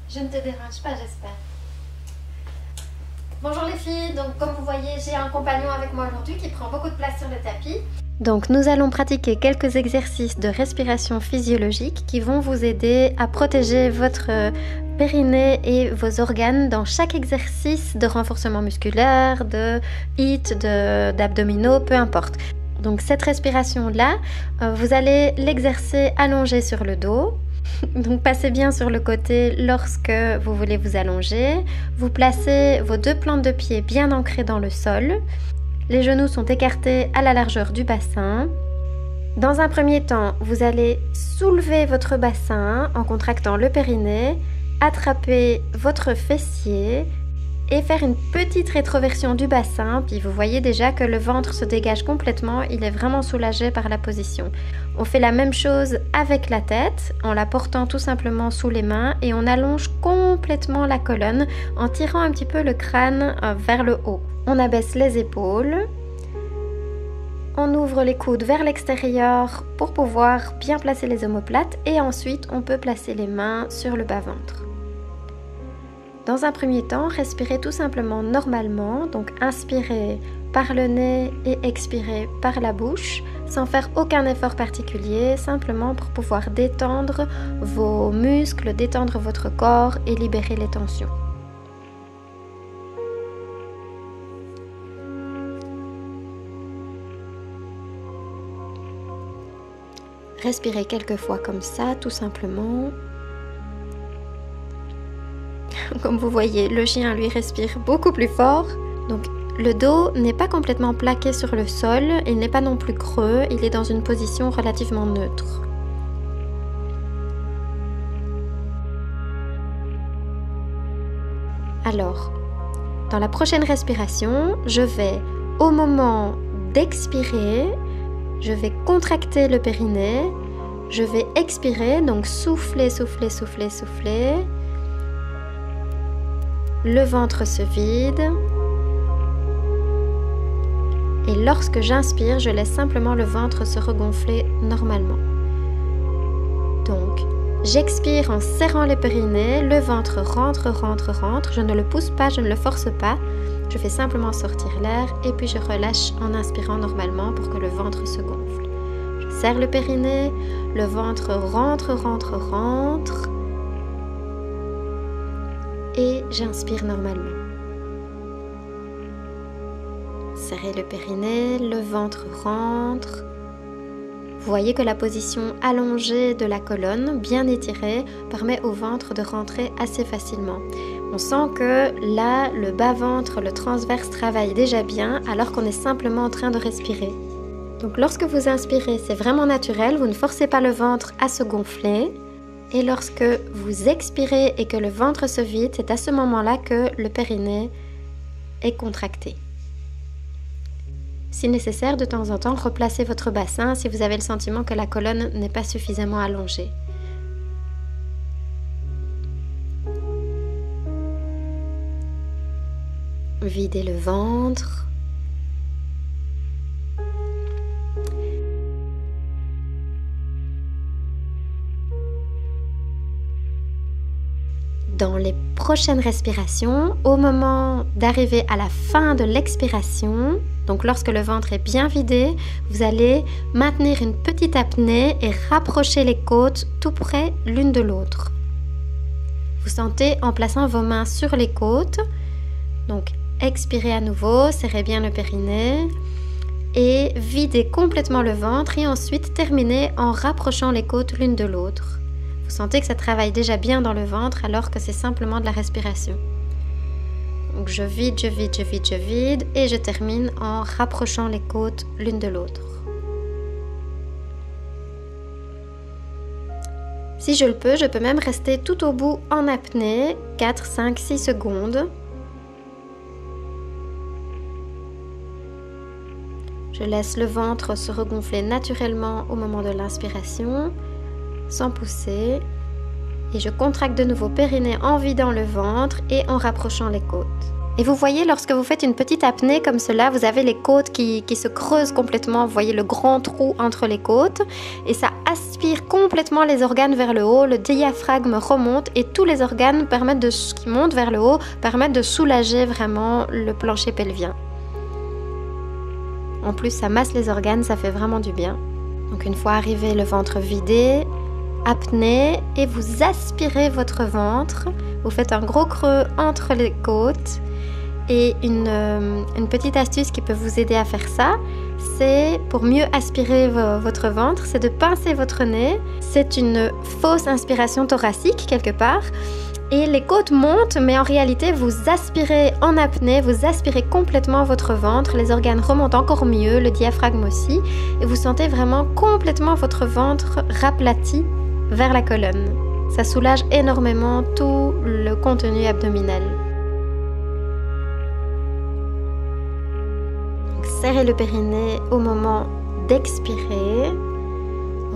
Je ne te dérange pas, j'espère. Bonjour les filles, donc comme vous voyez, j'ai un compagnon avec moi aujourd'hui qui prend beaucoup de place sur le tapis. Donc nous allons pratiquer quelques exercices de respiration physiologique qui vont vous aider à protéger votre périnée et vos organes dans chaque exercice de renforcement musculaire, de HIIT, d'abdominaux, peu importe. Donc cette respiration-là, vous allez l'exercer allongé sur le dos. Donc passez bien sur le côté lorsque vous voulez vous allonger. Vous placez vos deux plantes de pied bien ancrées dans le sol. Les genoux sont écartés à la largeur du bassin. Dans un premier temps, vous allez soulever votre bassin en contractant le périnée, attraper votre fessier et faire une petite rétroversion du bassin. Puis vous voyez déjà que le ventre se dégage complètement, il est vraiment soulagé par la position. On fait la même chose avec la tête, en la portant tout simplement sous les mains et on allonge complètement la colonne en tirant un petit peu le crâne vers le haut. On abaisse les épaules, on ouvre les coudes vers l'extérieur pour pouvoir bien placer les omoplates et ensuite on peut placer les mains sur le bas-ventre. Dans un premier temps, respirez tout simplement normalement, donc inspirez par le nez et expirez par la bouche, sans faire aucun effort particulier, simplement pour pouvoir détendre vos muscles, détendre votre corps et libérer les tensions. Respirez quelques fois comme ça, tout simplement. Comme vous voyez, le chien lui respire beaucoup plus fort. Donc le dos n'est pas complètement plaqué sur le sol, il n'est pas non plus creux, il est dans une position relativement neutre. Alors, dans la prochaine respiration, je vais, au moment d'expirer, je vais contracter le périnée, je vais expirer, donc souffler, souffler, souffler, souffler. Le ventre se vide. Et lorsque j'inspire, je laisse simplement le ventre se regonfler normalement. Donc, j'expire en serrant les périnées, le ventre rentre, rentre, rentre. Je ne le pousse pas, je ne le force pas. Je fais simplement sortir l'air et puis je relâche en inspirant normalement pour que le ventre se gonfle. Je serre le périnée, le ventre rentre, rentre, rentre. Et j'inspire normalement. Serrez le périnée, le ventre rentre. Vous voyez que la position allongée de la colonne, bien étirée, permet au ventre de rentrer assez facilement. On sent que là, le bas-ventre, le transverse travaille déjà bien alors qu'on est simplement en train de respirer. Donc lorsque vous inspirez, c'est vraiment naturel, vous ne forcez pas le ventre à se gonfler. Et lorsque vous expirez et que le ventre se vide, c'est à ce moment-là que le périnée est contracté. Si nécessaire, de temps en temps, replacez votre bassin si vous avez le sentiment que la colonne n'est pas suffisamment allongée. Videz le ventre. Dans les prochaines respirations, au moment d'arriver à la fin de l'expiration, donc lorsque le ventre est bien vidé, vous allez maintenir une petite apnée et rapprocher les côtes tout près l'une de l'autre. Vous sentez en plaçant vos mains sur les côtes, donc expirez à nouveau, serrez bien le périnée et videz complètement le ventre et ensuite terminez en rapprochant les côtes l'une de l'autre. Vous sentez que ça travaille déjà bien dans le ventre alors que c'est simplement de la respiration. Donc je vide, je vide, je vide, je vide et je termine en rapprochant les côtes l'une de l'autre. Si je le peux, je peux même rester tout au bout en apnée, 4, 5, 6 secondes. Je laisse le ventre se regonfler naturellement au moment de l'inspiration, sans pousser. Et je contracte de nouveau périnée en vidant le ventre et en rapprochant les côtes. Et vous voyez, lorsque vous faites une petite apnée comme cela, vous avez les côtes qui se creusent complètement. Vous voyez le grand trou entre les côtes. Et ça aspire complètement les organes vers le haut. Le diaphragme remonte et tous les organes qui montent vers le haut permettent de soulager vraiment le plancher pelvien. En plus, ça masse les organes, ça fait vraiment du bien. Donc une fois arrivé, le ventre vidé, apnée et vous aspirez votre ventre. Vous faites un gros creux entre les côtes. Et une petite astuce qui peut vous aider à faire ça, c'est pour mieux aspirer votre ventre, c'est de pincer votre nez. C'est une fausse inspiration thoracique quelque part. Et les côtes montent, mais en réalité, vous aspirez en apnée, vous aspirez complètement votre ventre. Les organes remontent encore mieux, le diaphragme aussi. Et vous sentez vraiment complètement votre ventre raplati vers la colonne. Ça soulage énormément tout le contenu abdominal. Serrez le périnée au moment d'expirer.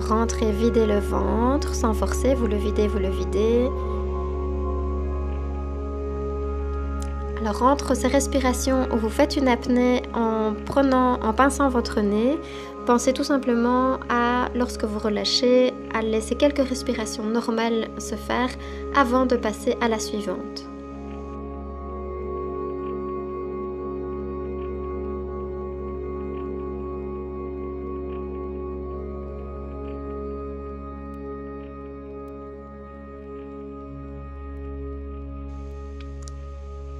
Rentrez, videz le ventre sans forcer, vous le videz, vous le videz. Alors entre ces respirations où vous faites une apnée en pinçant votre nez, pensez tout simplement à, lorsque vous relâchez, à laisser quelques respirations normales se faire avant de passer à la suivante.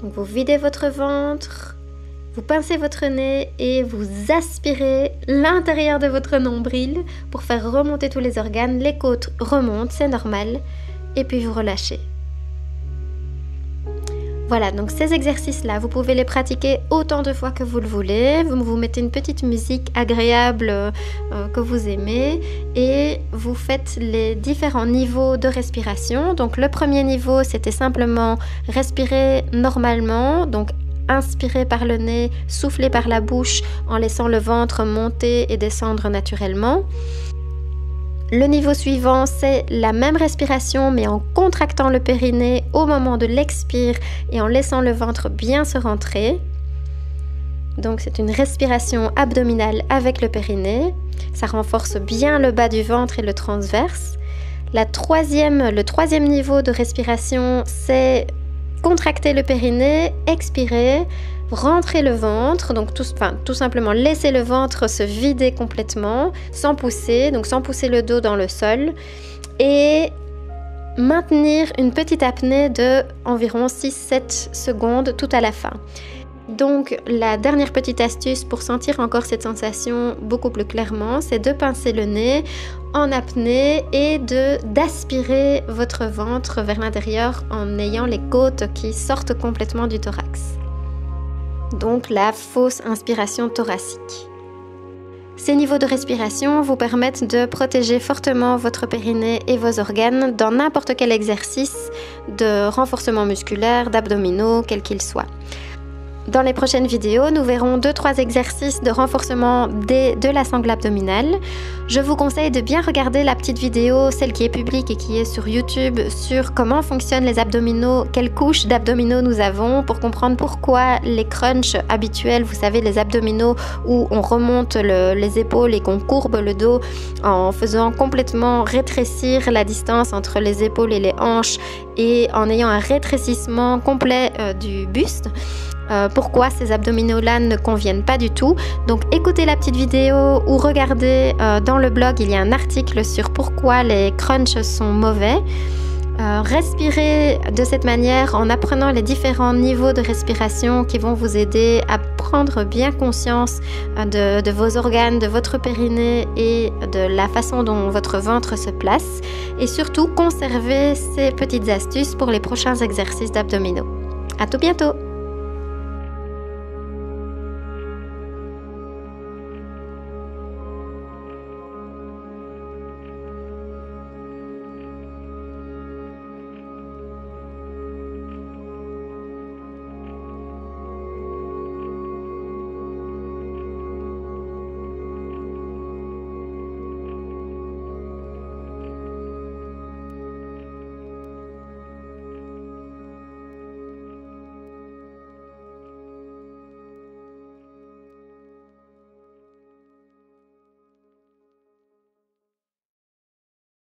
Donc vous videz votre ventre, vous pincez votre nez et vous aspirez l'intérieur de votre nombril pour faire remonter tous les organes. Les côtes remontent, c'est normal. Et puis vous relâchez. Voilà, donc ces exercices-là, vous pouvez les pratiquer autant de fois que vous le voulez. Vous mettez une petite musique agréable que vous aimez et vous faites les différents niveaux de respiration. Donc le premier niveau, c'était simplement respirer normalement, donc inspirer par le nez, souffler par la bouche en laissant le ventre monter et descendre naturellement. Le niveau suivant, c'est la même respiration mais en contractant le périnée au moment de l'expire et en laissant le ventre bien se rentrer. Donc c'est une respiration abdominale avec le périnée. Ça renforce bien le bas du ventre et le transverse. Le troisième niveau de respiration, c'est contracter le périnée, expirer, rentrer le ventre, donc tout simplement laisser le ventre se vider complètement sans pousser, donc sans pousser le dos dans le sol et maintenir une petite apnée de environ 6-7 secondes tout à la fin. Donc la dernière petite astuce pour sentir encore cette sensation beaucoup plus clairement, c'est de pincer le nez en apnée et d'aspirer votre ventre vers l'intérieur en ayant les côtes qui sortent complètement du thorax. Donc la fausse inspiration thoracique. Ces niveaux de respiration vous permettent de protéger fortement votre périnée et vos organes dans n'importe quel exercice de renforcement musculaire, d'abdominaux, quel qu'il soit. Dans les prochaines vidéos, nous verrons 2-3 exercices de renforcement de la sangle abdominale. Je vous conseille de bien regarder la petite vidéo, celle qui est publique et qui est sur YouTube, sur comment fonctionnent les abdominaux, quelles couches d'abdominaux nous avons, pour comprendre pourquoi les crunchs habituels, vous savez, les abdominaux où on remonte les épaules et qu'on courbe le dos en faisant complètement rétrécir la distance entre les épaules et les hanches et en ayant un rétrécissement complet du buste. Pourquoi ces abdominaux-là ne conviennent pas du tout. Donc écoutez la petite vidéo ou regardez dans le blog, il y a un article sur pourquoi les crunchs sont mauvais. Respirez de cette manière en apprenant les différents niveaux de respiration qui vont vous aider à prendre bien conscience de vos organes, de votre périnée et de la façon dont votre ventre se place. Et surtout, conservez ces petites astuces pour les prochains exercices d'abdominaux. À tout bientôt!